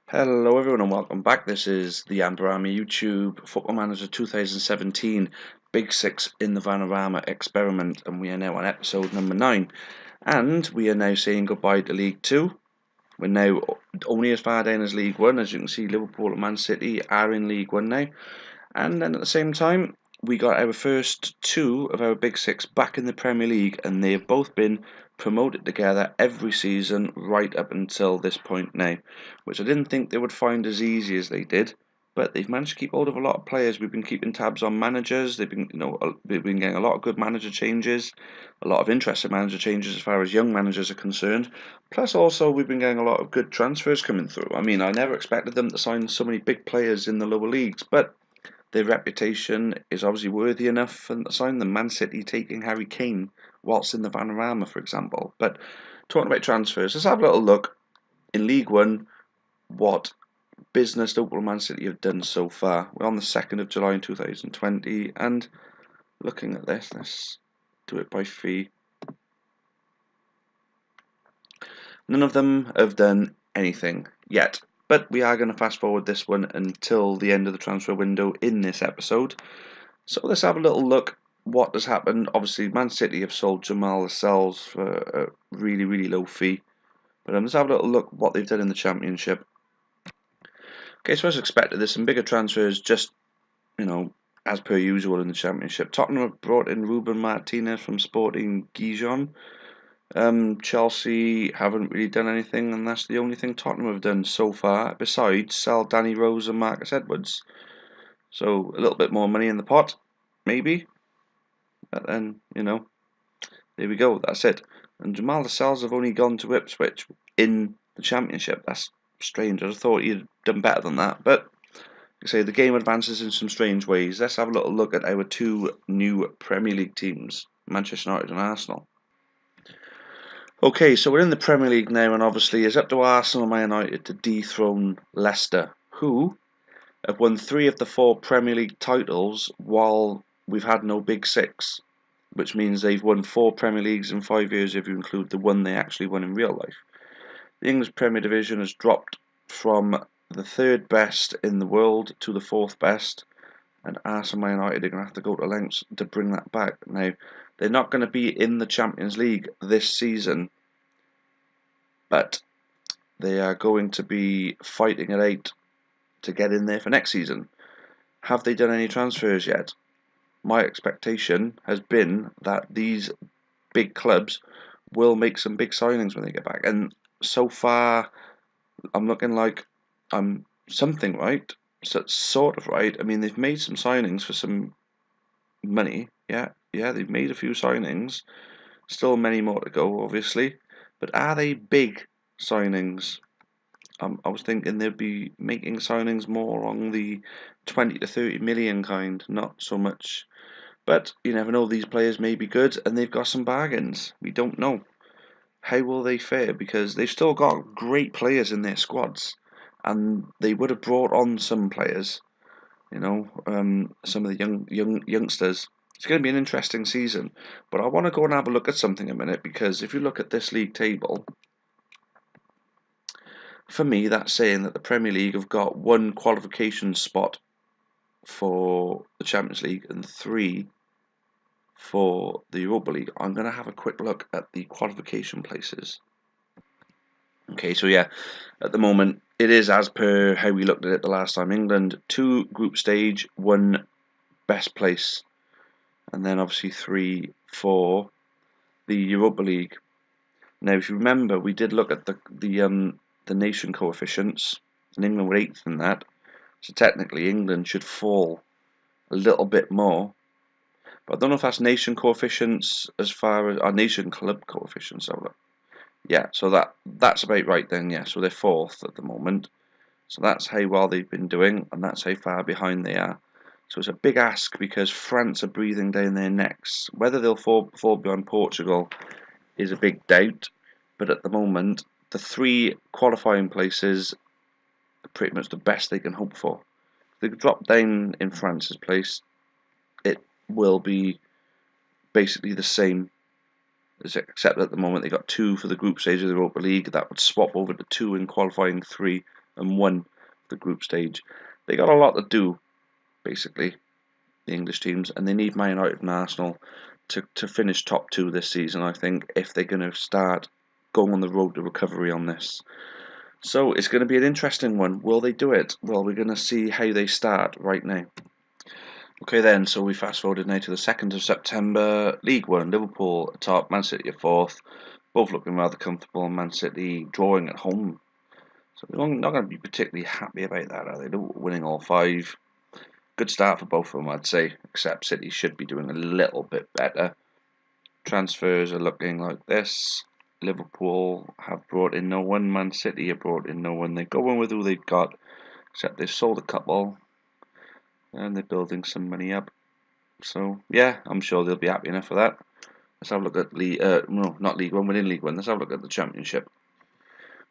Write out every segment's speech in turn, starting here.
Hello everyone and welcome back. This is the Vanarama YouTube Football Manager 2017 Big Six in the Vanarama experiment, and we are now on episode number 9, and we are now saying goodbye to League 2. We're now only as far down as League 1. As you can see, Liverpool and Man City are in League 1 now, and then at the same time we got our first two of our Big Six back in the Premier League, and they've both been promoted together every season right up until this point now, which I didn't think they would find as easy as they did. But they've managed to keep hold of a lot of players. We've been keeping tabs on managers. They've been getting a lot of good manager changes, a lot of interesting manager changes as far as young managers are concerned. Plus, also we've been getting a lot of good transfers coming through. I mean, I never expected them to sign so many big players in the lower leagues, but their reputation is obviously worthy enough for them to sign them. Man City taking Harry Kane whilst in the Vanarama, for example. But talking about transfers, let's have a little look in League One what business Liverpool and Man City have done so far. We're on the 2nd of July in 2020, and looking at this, let's do it by fee. None of them have done anything yet, but we are going to fast forward this one until the end of the transfer window in this episode. So let's have a little look what has happened. Obviously, Man City have sold Jamal Lascelles for a really, really low fee. But let's have a little look what they've done in the Championship. Okay, so as expected, there's some bigger transfers just, as per usual in the Championship. Tottenham have brought in Ruben Martinez from Sporting Gijon. Chelsea haven't really done anything, and that's the only thing Tottenham have done so far, besides sell Danny Rose and Marcus Edwards. So a little bit more money in the pot, maybe. But then, there we go, that's it. And Jamal Lascelles have only gone to Ipswich in the Championship. That's strange. I thought he'd done better than that. But, like I say, the game advances in some strange ways. Let's have a little look at our two new Premier League teams, Manchester United and Arsenal. Okay, so we're in the Premier League now, and obviously it's up to Arsenal and Man United to dethrone Leicester, who have won 3 of the 4 Premier League titles while we've had no Big Six, which means they've won 4 Premier Leagues in 5 years if you include the one they actually won in real life. The English Premier Division has dropped from the 3rd best in the world to the 4th best, and Arsenal and Man United are going to have to go to lengths to bring that back. Now, they're not going to be in the Champions League this season, but they are going to be fighting it out to get in there for next season. Have they done any transfers yet? My expectation has been that these big clubs will make some big signings when they get back, and so far I'm looking like I'm something right, so it's sort of right. I mean, they've made some signings for some money. Yeah, they've made a few signings. Still many more to go, obviously. But are they big signings? I was thinking they'd be making signings more along the 20 to 30 million kind, not so much. But you never know, these players may be good and they've got some bargains. We don't know. How will they fare? Because they've still got great players in their squads, and they would have brought on some players, some of the youngsters. It's going to be an interesting season. But I want to go and have a look at something a minute, because if you look at this league table, for me, that's saying that the Premier League have got 1 qualification spot for the Champions League and 3 for the Europa League. I'm going to have a quick look at the qualification places. Okay, so yeah, at the moment, it is as per how we looked at it the last time. England, 2 group stage, 1 best place, and then obviously 3 for the Europa League. Now, if you remember, we did look at the nation coefficients, and England were 8th in that. So technically, England should fall a little bit more. But I don't know if that's nation coefficients as far as our nation club coefficients. Yeah, so that's about right then. Yeah, so they're 4th at the moment. So that's how well they've been doing, and that's how far behind they are. So it's a big ask, because France are breathing down their necks. Whether they'll fall behind Portugal is a big doubt, but at the moment, the 3 qualifying places are pretty much the best they can hope for. If they drop down in France's place, it will be basically the same, except at the moment they got 2 for the group stage of the Europa League. That would swap over to 2 in qualifying 3 and won the group stage. They got a lot to do, basically, the English teams, and they need Man United and Arsenal to finish top 2 this season, I think, if they're going to start going on the road to recovery on this. So it's going to be an interesting one. Will they do it? Well, we're going to see how they start right now. Okay then, so we fast forwarded now to the 2nd of September. League 1, Liverpool atop, Man City at 4th. Both looking rather comfortable. Man City drawing at home. So they're not going to be particularly happy about that, are they? They're winning all 5. Good start for both of them, I'd say, except City should be doing a little bit better. Transfers are looking like this. Liverpool have brought in no one. Man City have brought in no one. They're going with who they've got, except they've sold a couple. And they're building some money up. So, yeah, I'm sure they'll be happy enough for that. Let's have a look at not League 1, within League 1. Let's have a look at the Championship.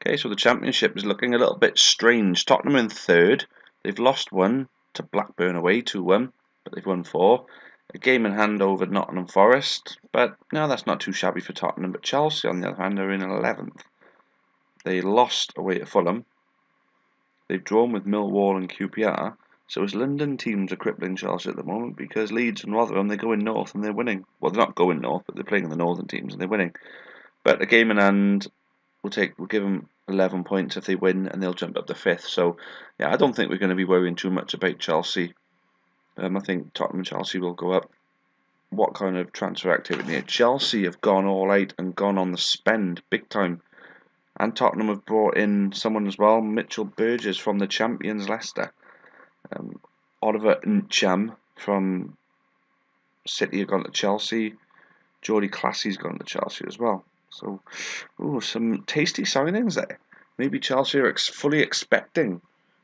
Okay, so the Championship is looking a little bit strange. Tottenham in 3rd. They've lost 1 to Blackburn away, 2-1, but they've won 4. A game in hand over Nottingham Forest, but no, that's not too shabby for Tottenham. But Chelsea, on the other hand, are in 11th. They lost away to Fulham. They've drawn with Millwall and QPR. So his London teams are crippling Chelsea at the moment because Leeds and Rotherham, they're going north and they're winning. Well, they're not going north, but they're playing the northern teams and they're winning. But a game in hand, we'll give them 11 points if they win and they'll jump up to 5th. So, yeah, I don't think we're going to be worrying too much about Chelsea. I think Tottenham and Chelsea will go up. What kind of transfer activity? Chelsea have gone all out and gone on the spend big time. And Tottenham have brought in someone as well, Mitchell Burgess from the champions Leicester. Oliver Ncham from City have gone to Chelsea. Jordy Classy's gone to Chelsea as well. So, some tasty signings there. Maybe Chelsea are fully expecting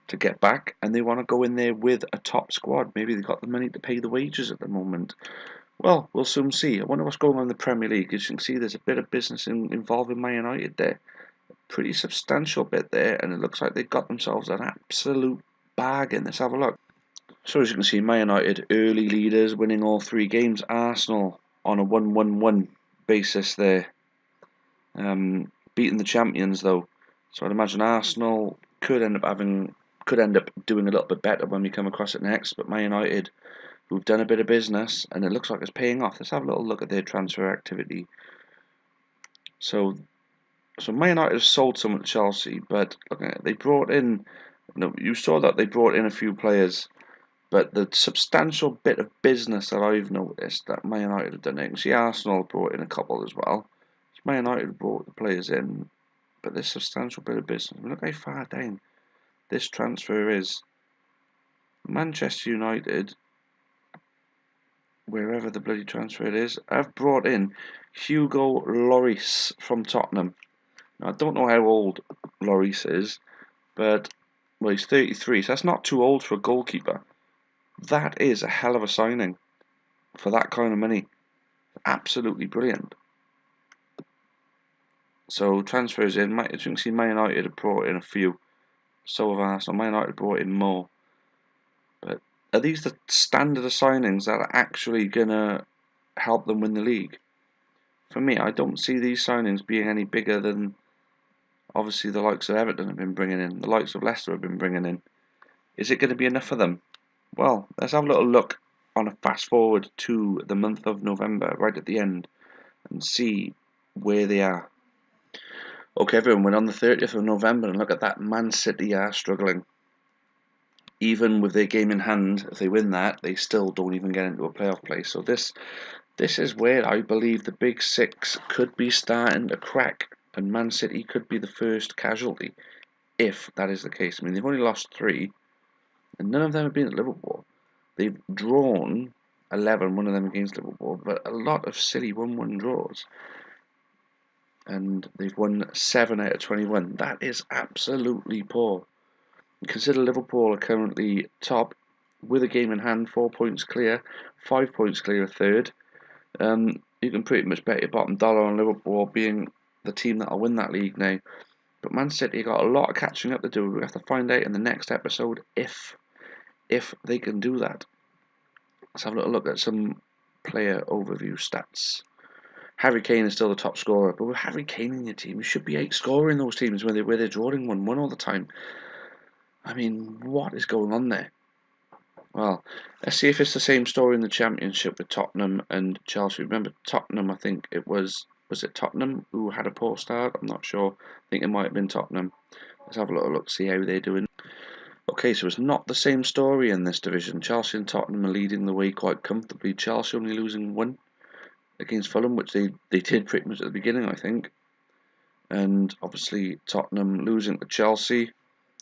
to get back and they want to go in there with a top squad. Maybe they've got the money to pay the wages at the moment. Well, we'll soon see. I wonder what's going on in the Premier League. As you can see, there's a bit of business involving Man United there. Pretty substantial bit there, and it looks like they've got themselves an absolute bargain. Let's have a look. So as you can see, Man United early leaders, winning all 3 games. Arsenal on a 1-1-1 basis there, beating the champions though. So I'd imagine Arsenal could end up doing a little bit better when we come across it next. But Man United, who've done a bit of business, and it looks like it's paying off. Let's have a little look at their transfer activity. So Man United have sold some at Chelsea, but look at it, they brought in. You saw that they brought in a few players. But the substantial bit of business that I've noticed that Man United have done, you can see Arsenal brought in a couple as well. Man United brought the players in, but this substantial bit of business. I mean, look how far down this transfer is. Manchester United, wherever the bloody transfer it is, have brought in Hugo Lloris from Tottenham. Now, I don't know how old Lloris is, but well, he's 33, so that's not too old for a goalkeeper. That is a hell of a signing for that kind of money. Absolutely brilliant. So transfers in, as you can see, Man United have brought in a few. So have Arsenal. Man United brought in more. But are these the standard of signings that are actually going to help them win the league? For me, I don't see these signings being any bigger than obviously the likes of Everton have been bringing in, the likes of Leicester have been bringing in. Is it going to be enough for them? Well, let's have a little look on a fast forward to the month of November, right at the end, and see where they are. Okay, everyone, we're on the 30th of November, and look at that. Man City are struggling. Even with their game in hand, if they win that, they still don't even get into a playoff place. So this is where I believe the Big Six could be starting to crack, and Man City could be the first casualty, if that is the case. I mean, they've only lost 3, and none of them have been at Liverpool. They've drawn 11, one of them against Liverpool, but a lot of silly 1-1 draws. And they've won 7 out of 21. That is absolutely poor. Consider Liverpool are currently top with a game in hand, 4 points clear, 5 points clear of 3rd. You can pretty much bet your bottom dollar on Liverpool being the team that'll win that league now. But Man City got a lot of catching up to do. We have to find out in the next episode if they can do that. Let's have a little look at some player overview stats. Harry Kane is still the top scorer, but with Harry Kane in your team, you should be outscoring those teams where they're drawing 1-1 all the time. I mean, what is going on there? Well, let's see if it's the same story in the Championship with Tottenham and Chelsea. Remember Tottenham, I think it was it Tottenham who had a poor start? I'm not sure. I think it might have been Tottenham. Let's have a little look, see how they're doing. Okay, so it's not the same story in this division. Chelsea and Tottenham are leading the way quite comfortably. Chelsea only losing one against Fulham, which they did pretty much at the beginning, I think. And obviously Tottenham losing to Chelsea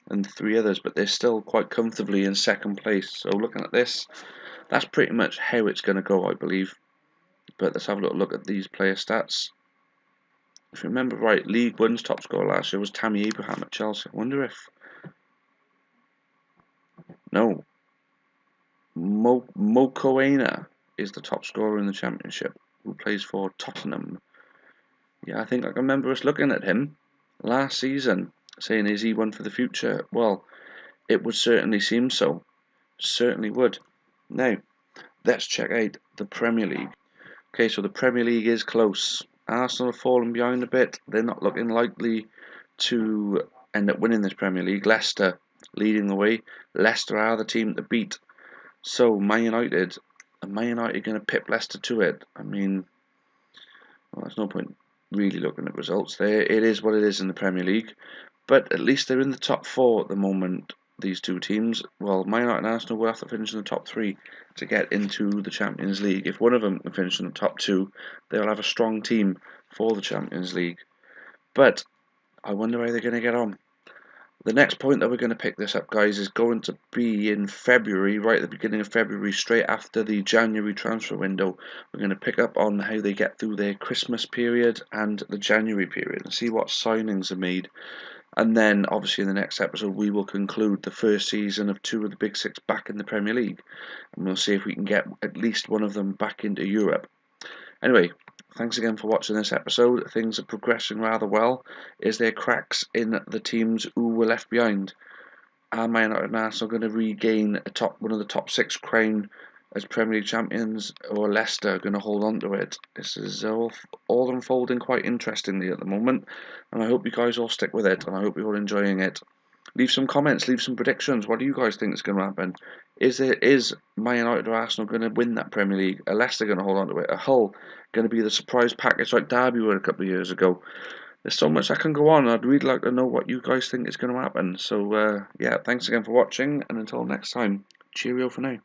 and three others, but they're still quite comfortably in second place. So looking at this, that's pretty much how it's going to go, I believe. But let's have a little look at these player stats. If you remember right, League One's top scorer last year was Tammy Abraham at Chelsea. I wonder if... No, Mokoena is the top scorer in the Championship, who plays for Tottenham. Yeah, I think I can remember us looking at him last season, saying, is he one for the future? Well, it would certainly seem so. Certainly would. Now, let's check out the Premier League. Okay, so the Premier League is close. Arsenal have fallen behind a bit. They're not looking likely to end up winning this Premier League. Leicester leading the way. Leicester are the team to beat. So, Man United, are Man United going to pip Leicester to it? I mean, well, there's no point really looking at results there. It is what it is in the Premier League. But at least they're in the top four at the moment, these two teams. Well, Man United and Arsenal will have to finish in the top three to get into the Champions League. If one of them can finish in the top two, they'll have a strong team for the Champions League. But I wonder how they're going to get on. The next point that we're going to pick this up, guys, is going to be in February, right at the beginning of February, straight after the January transfer window. We're going to pick up on how they get through their Christmas period and the January period and see what signings are made. And then, obviously, in the next episode, we will conclude the first season of two of the Big Six back in the Premier League. And we'll see if we can get at least one of them back into Europe. Anyway, thanks again for watching this episode. Things are progressing rather well. Is there cracks in the teams who were left behind? Are Man United and Arsenal going to regain one of the top six crown as Premier League champions, or Leicester going to hold on to it? This is all unfolding quite interestingly at the moment, and I hope you guys all stick with it, and I hope you're all enjoying it. Leave some comments, leave some predictions. What do you guys think is going to happen? Is Man United or Arsenal going to win that Premier League? Are Leicester going to hold on to it? Are Hull going to be the surprise package like Derby were a couple of years ago? There's so much that can go on. I'd really like to know what you guys think is going to happen. So, yeah, thanks again for watching, and until next time, cheerio for now.